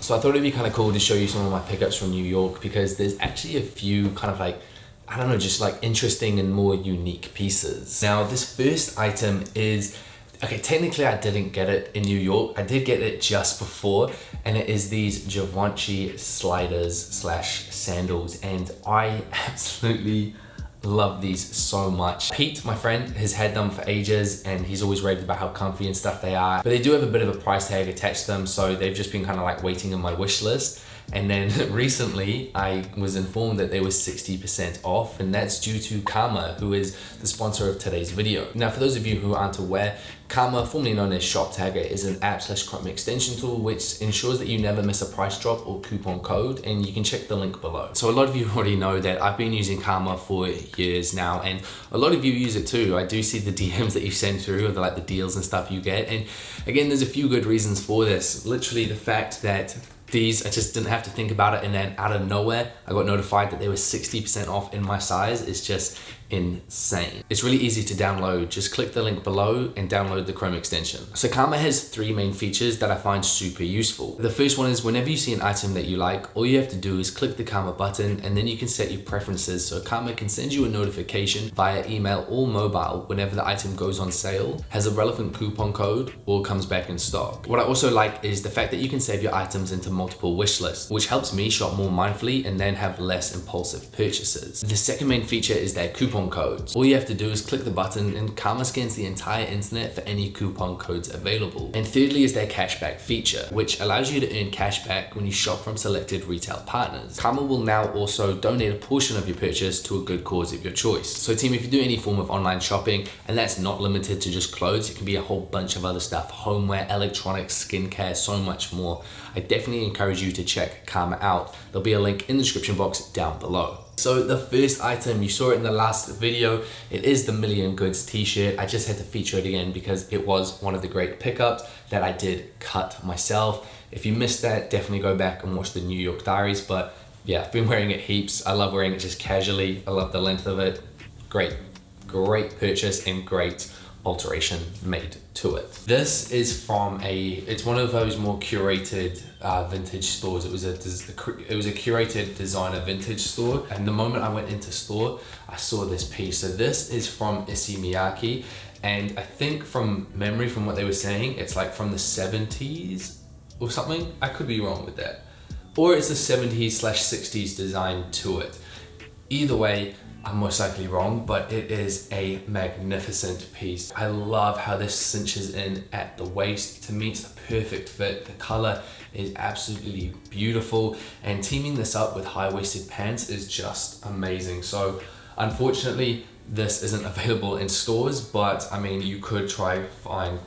So I thought it'd be kind of cool to show you some of my pickups from New York, because there's actually a few kind of like, I don't know, just like interesting and more unique pieces. Now this first item is, okay, technically I didn't get it in New York. I did get it just before, and it is these Givenchy sliders slash sandals, and I absolutely love these so much. Pete, my friend, has had them for ages and he's always raved about how comfy and stuff they are, but they do have a bit of a price tag attached to them, so they've just been kind of like waiting on my wish list. And then recently I was informed that they were 60% off, and that's due to Karma, who is the sponsor of today's video. Now, for those of you who aren't aware, Karma, formerly known as Shop Tagger, is an app/Chrome extension tool which ensures that you never miss a price drop or coupon code, and you can check the link below. So a lot of you already know that I've been using Karma for years now, and a lot of you use it too. I do see the DMs that you send through of like the deals and stuff you get, and again, there's a few good reasons for this. Literally the fact that these, I just didn't have to think about it, and then out of nowhere I got notified that they were 60% off in my size. It's just insane. It's really easy to download. Just click the link below and download the Chrome extension. So Karma has three main features that I find super useful. The first one is whenever you see an item that you like, all you have to do is click the Karma button, and then you can set your preferences so Karma can send you a notification via email or mobile whenever the item goes on sale, has a relevant coupon code, or comes back in stock. What I also like is the fact that you can save your items into multiple wish lists, which helps me shop more mindfully and then have less impulsive purchases. The second main feature is their coupon codes. All you have to do is click the button and Karma scans the entire internet for any coupon codes available. And thirdly is their cashback feature, which allows you to earn cashback when you shop from selected retail partners. Karma will now also donate a portion of your purchase to a good cause of your choice. So team, if you do any form of online shopping, and that's not limited to just clothes, it can be a whole bunch of other stuff, homeware, electronics, skincare, so much more, I definitely encourage you to check Karma out. There'll be a link in the description box down below. So the first item, you saw it in the last video, it is the Million Goods t-shirt. I just had to feature it again because it was one of the great pickups that I did cut myself. If you missed that, definitely go back and watch the New York Diaries. But yeah, I've been wearing it heaps. I love wearing it just casually. I love the length of it. Great purchase and great alteration made to it. This is from it's one of those more curated vintage stores. It was a curated designer vintage store, and the moment I went into store, I saw this piece. So this is from Issey Miyake, and I think from memory, from what they were saying, it's like from the 70s or something. I could be wrong with that, or it's the 70s/60s design to it. Either way, I'm most likely wrong, but it is a magnificent piece. I love how this cinches in at the waist. To me, it's the perfect fit. The color is absolutely beautiful, and teaming this up with high-waisted pants is just amazing. So unfortunately, this isn't available in stores, but I mean, you could try find,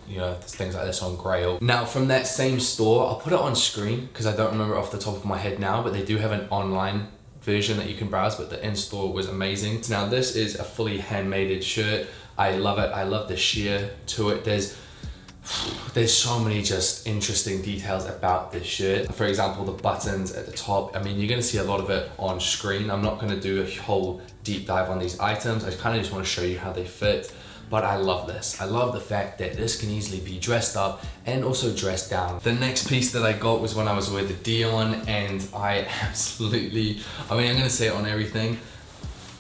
things like this on Grail. Now from that same store, I'll put it on screen because I don't remember off the top of my head now, but they do have an online version that you can browse, but the in-store was amazing. Now this is a fully handmade shirt. I love it. I love the sheer to it. There's so many just interesting details about this shirt. For example, the buttons at the top. I mean, you're gonna see a lot of it on screen. I'm not gonna do a whole deep dive on these items. I kind of just want to show you how they fit. But I love this. I love the fact that this can easily be dressed up and also dressed down. The next piece that I got was when I was with Dion, and I absolutely, I'm gonna say it on everything,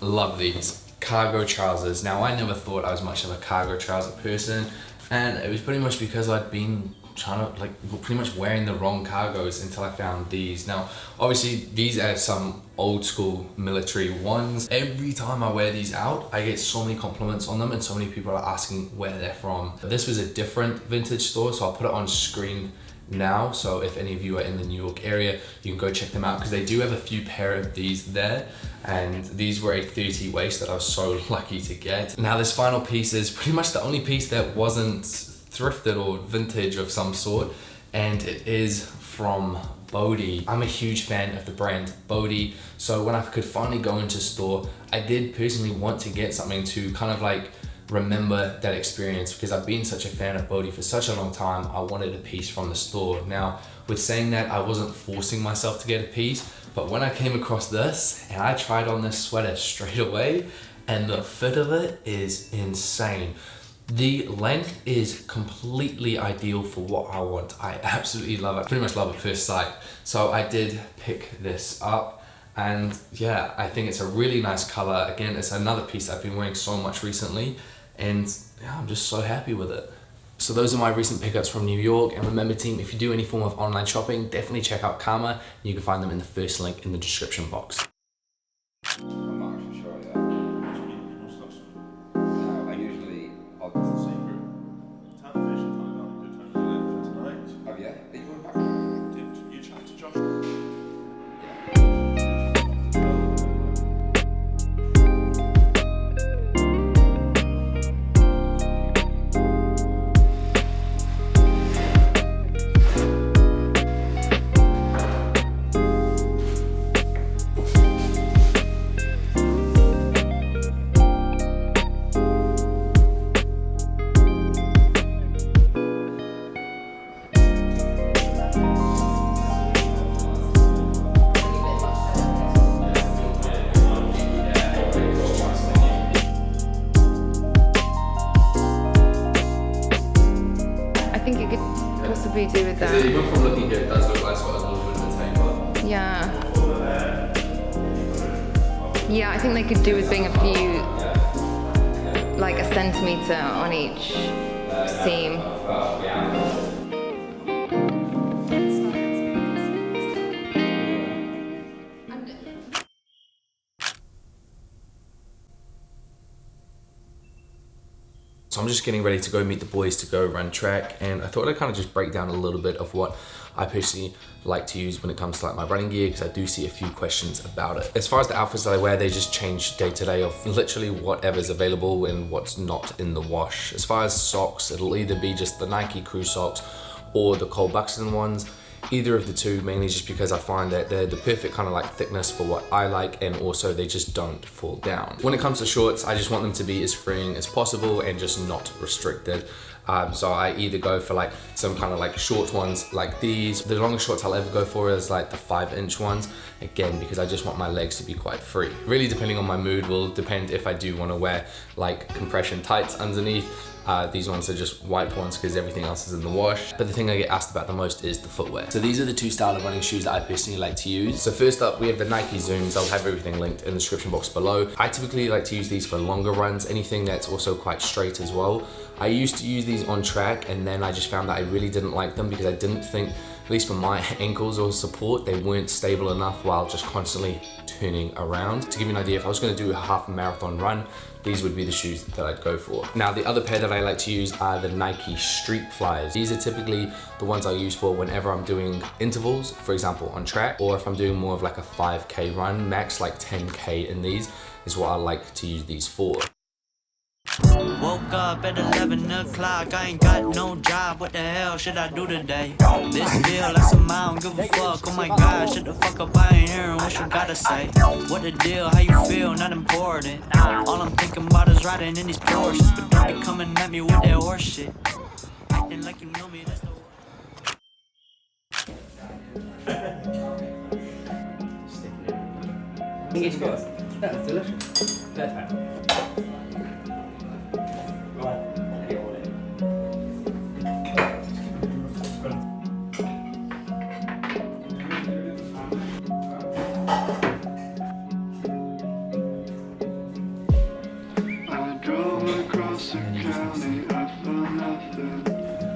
love these cargo trousers. Now I never thought I was much of a cargo trouser person, and it was pretty much because I'd been pretty much wearing the wrong cargos until I found these. Now obviously these are some old school military ones. Every time I wear these out, I get so many compliments on them, and so many people are asking where they're from. This was a different vintage store, so I'll put it on screen now, so if any of you are in the New York area, you can go check them out, because they do have a few pair of these there, and these were a 30 waist that I was so lucky to get. Now this final piece is pretty much the only piece that wasn't thrifted or vintage of some sort, and it is from Bodhi. I'm a huge fan of the brand Bodhi, so when I could finally go into store, I did personally want to get something to kind of like remember that experience, because I've been such a fan of Bodhi for such a long time. I wanted a piece from the store. Now with saying that, I wasn't forcing myself to get a piece, but when I came across this and I tried on this sweater straight away, and the fit of it is insane. The length is completely ideal for what I want. I absolutely love it. Pretty much love at first sight. So I did pick this up, and yeah, I think it's a really nice color. Again, it's another piece I've been wearing so much recently, and yeah, I'm just so happy with it. So those are my recent pickups from New York, and remember team, if you do any form of online shopping, definitely check out Karma. You can find them in the first link in the description box. I'm not actually sure yet. No, I usually I'll go to the secret. Television time out, good time to live for tonight. Oh yeah? Are you going back? Did you chat to Josh? I think you could possibly do with that. Even from looking here, it does look like it's got a little bit of a taper. Yeah. Yeah, I think they could do with being a few, like a centimetre on each seam. So I'm just getting ready to go meet the boys to go run track, and I thought I'd kind of just break down a little bit of what I personally like to use when it comes to like my running gear, because I do see a few questions about it. As far as the outfits that I wear, they just change day to day of literally whatever's available and what's not in the wash. As far as socks, it'll either be just the Nike Crew socks or the Cole Buxton ones. Either of the two, mainly just because I find that they're the perfect kind of like thickness for what I like, and also they just don't fall down. When it comes to shorts, I just want them to be as freeing as possible and just not restricted. So I either go for like some kind of like short ones like these. The longest shorts I'll ever go for is like the 5-inch ones, again because I just want my legs to be quite free. Really depending on my mood will depend if I do want to wear like compression tights underneath. These ones are just white ones because everything else is in the wash. But the thing I get asked about the most is the footwear. So these are the two style of running shoes that I personally like to use. So first up, we have the Nike Zooms. I'll have everything linked in the description box below. I typically like to use these for longer runs, anything that's also quite straight as well. I used to use these on track, and then I just found that I really didn't like them because I didn't think, at least for my ankles or support, they weren't stable enough while just constantly turning around. To give you an idea, if I was going to do a half marathon run, these would be the shoes that I'd go for. Now, the other pair that I like to use are the Nike Street Flyers. These are typically the ones I use for whenever I'm doing intervals, for example, on track, or if I'm doing more of like a 5K run, max like 10K in these is what I like to use these for. Woke up at 11 o'clock, I ain't got no job, what the hell should I do today? This feel like some I don't give a fuck, oh my god, shut the fuck up, I ain't hearing what you gotta say. What the deal, how you feel, not important. All I'm thinking about is riding in these Porsches, but don't be coming at me with that horse shit. Acting like you know me, that's the It's good. That's delicious. Perfect.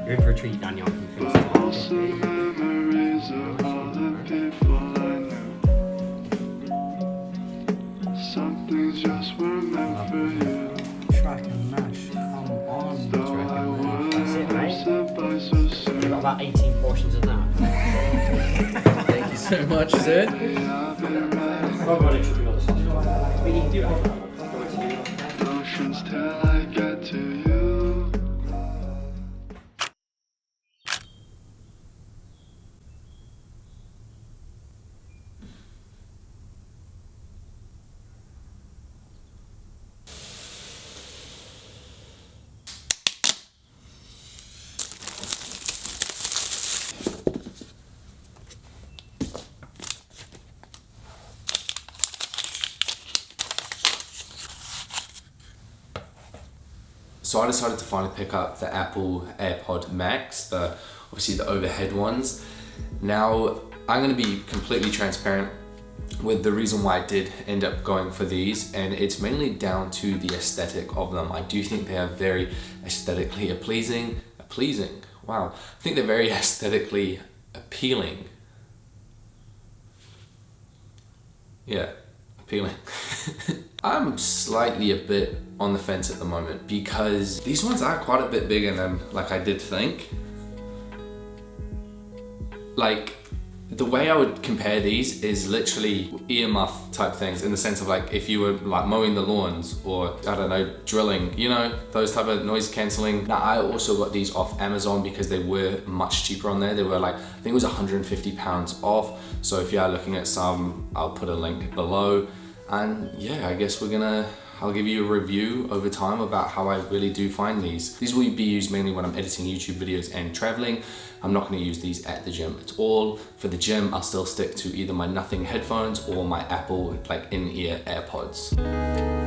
You're in for a treat, Daniel. Memories of all the people I knew. Some things just weren't meant for you. Track and mash. Come on. Though I would have said by so You've soon. got about 18 portions of that. Thank you so much, sir. I've been riding Probably should be on the sausage. We need to do it. oceans till I get to you. So I decided to finally pick up the Apple AirPod Max, obviously the overhead ones. Now, I'm gonna be completely transparent with the reason why I did end up going for these, and it's mainly down to the aesthetic of them. I do think they are very aesthetically pleasing. Wow. I think they're very aesthetically appealing. Yeah, appealing. I'm slightly a bit on the fence at the moment because these ones are quite a bit bigger than like I did think. Like, the way I would compare these is literally earmuff type things, in the sense of like if you were like mowing the lawns or I don't know, drilling, you know, those type of noise cancelling. Now I also got these off Amazon because they were much cheaper on there. They were like, I think it was £150 off. So if you are looking at some, I'll put a link below. And yeah, I guess I'll give you a review over time about how I really do find these. These will be used mainly when I'm editing YouTube videos and traveling. I'm not going to use these at the gym at all. For the gym, I'll still stick to either my Nothing headphones or my Apple like in-ear AirPods.